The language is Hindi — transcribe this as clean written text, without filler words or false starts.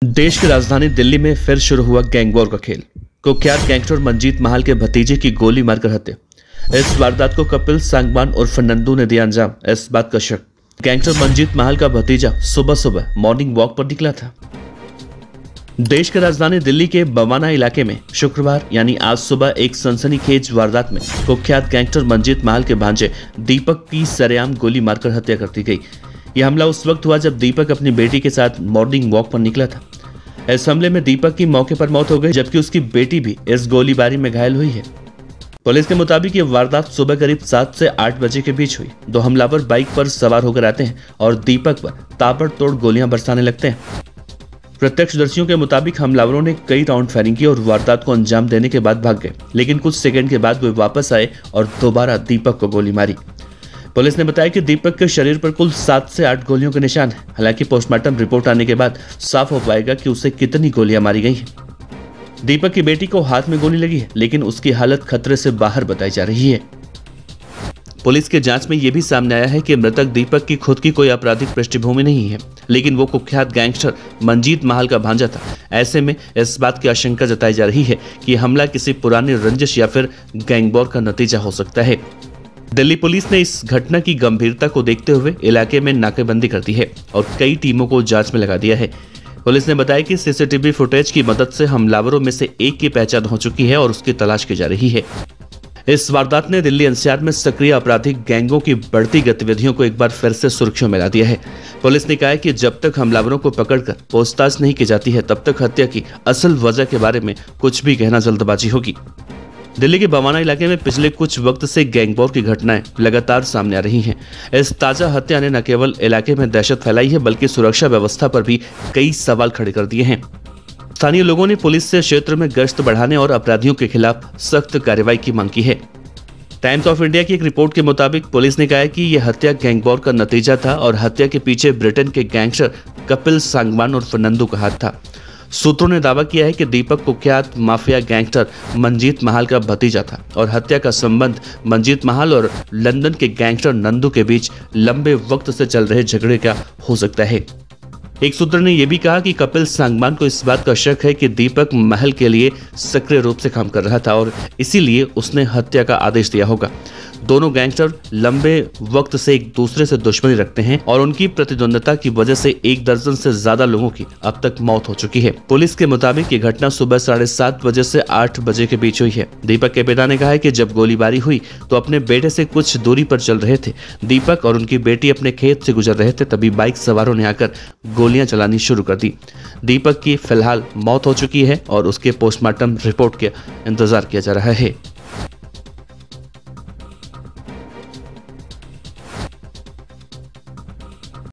देश की राजधानी दिल्ली में फिर शुरू हुआ गैंग वॉर का खेल। कुख्यात गैंगस्टर मंजीत महाल के भतीजे की गोली मारकर हत्या। इस वारदात को कपिल सांगवान उर्फ नंदू ने दिया अंजाम, इस बात का शक। गैंगस्टर मंजीत महाल का भतीजा सुबह सुबह मॉर्निंग वॉक पर निकला था। देश की राजधानी दिल्ली के बवाना इलाके में शुक्रवार यानी आज सुबह एक सनसनीखेज वारदात में कुख्यात गैंगस्टर मंजीत महाल के भांजे दीपक की सरेआम गोली मारकर हत्या कर दी गई। यह हमला उस वक्त हुआ जब दीपक अपनी बेटी के साथ मॉर्निंग वॉक पर निकला था। इस हमले में दीपक की मौके पर मौत हो गई, जबकि उसकी बेटी भी इस गोलीबारी में घायल हुई है। पुलिस के मुताबिक ये वारदात सुबह करीब 7 से 8 बजे के बीच हुई। दो हमलावर बाइक पर सवार होकर आते हैं और दीपक पर ताबड़तोड़ गोलियां बरसाने लगते हैं। प्रत्यक्षदर्शियों के मुताबिक हमलावरों ने कई राउंड फायरिंग की और वारदात को अंजाम देने के बाद भाग गए, लेकिन कुछ सेकंड के बाद वे वापस आए और दोबारा दीपक को गोली मारी। पुलिस ने बताया कि दीपक के शरीर पर कुल 7 से 8 गोलियों के निशान हैं। हालांकि पोस्टमार्टम रिपोर्ट आने के बाद साफ हो पाएगा कि उसे कितनी गोलियां मारी गई हैं। दीपक की बेटी को हाथ में गोली लगी है, लेकिन उसकी हालत खतरे से बाहर बताई जा रही है। पुलिस के जांच में यह भी सामने आया है कि मृतक दीपक की खुद की कोई आपराधिक पृष्ठभूमि नहीं है, लेकिन वो कुख्यात गैंगस्टर मंजीत महाल का भांजा था। ऐसे में इस बात की आशंका जताई जा रही है कि हमला किसी पुरानी रंजिश या फिर गैंग वॉर का नतीजा हो सकता है। दिल्ली पुलिस ने इस घटना की गंभीरता को देखते हुए इलाके में नाकेबंदी कर दी है और कई टीमों को जांच में लगा दिया है। पुलिस ने बताया कि सीसीटीवी फुटेज की मदद से हमलावरों में से एक की पहचान हो चुकी है और उसकी तलाश की जा रही है। इस वारदात ने दिल्ली एनसीआर में सक्रिय आपराधिक गैंगों की बढ़ती गतिविधियों को एक बार फिर से सुर्खियों में ला दिया है। पुलिस ने कहा है कि जब तक हमलावरों को पकड़कर पूछताछ नहीं की जाती है, तब तक हत्या की असल वजह के बारे में कुछ भी कहना जल्दबाजी होगी। दिल्ली के बवाना इलाके में पिछले कुछ वक्त से गैंग वॉर की घटनाएं लगातार सामने आ रही हैं। इस ताजा हत्या ने न केवल इलाके में दहशत फैलाई है, बल्कि सुरक्षा व्यवस्था पर भी कई सवाल खड़े कर दिए हैं। स्थानीय लोगों ने पुलिस से क्षेत्र में गश्त बढ़ाने और अपराधियों के खिलाफ सख्त कार्रवाई की मांग की है। टाइम्स ऑफ इंडिया की एक रिपोर्ट के मुताबिक पुलिस ने कहा है कि यह हत्या गैंग वॉर का नतीजा था और हत्या के पीछे ब्रिटेन के गैंगस्टर कपिल सांगवान और नंदू का हाथ था। सूत्रों ने दावा किया है कि दीपक कुख्यात माफिया गैंगस्टर मंजीत महाल का भतीजा था और हत्या का संबंध मंजीत महाल और लंदन के गैंगस्टर नंदू के बीच लंबे वक्त से चल रहे झगड़े का हो सकता है। एक सूत्र ने यह भी कहा कि कपिल सांगवान को इस बात का शक है कि दीपक महल के लिए सक्रिय रूप से काम कर रहा था और इसीलिए उसने हत्या का आदेश दिया होगा। दोनों गैंगस्टर लंबे वक्त से एक दूसरे से दुश्मनी रखते हैं और उनकी प्रतिद्वंदता की वजह से 1 दर्जन से ज्यादा लोगों की अब तक मौत हो चुकी है। पुलिस के मुताबिक ये घटना सुबह 7:30 बजे से 8 बजे के बीच हुई है। दीपक के पिता ने कहा है कि जब गोलीबारी हुई तो अपने बेटे से कुछ दूरी पर चल रहे थे। दीपक और उनकी बेटी अपने खेत से गुजर रहे थे, तभी बाइक सवारों ने आकर गोलियां चलानी शुरू कर दी। दीपक की फिलहाल मौत हो चुकी है और उसके पोस्टमार्टम रिपोर्ट का इंतजार किया जा रहा है।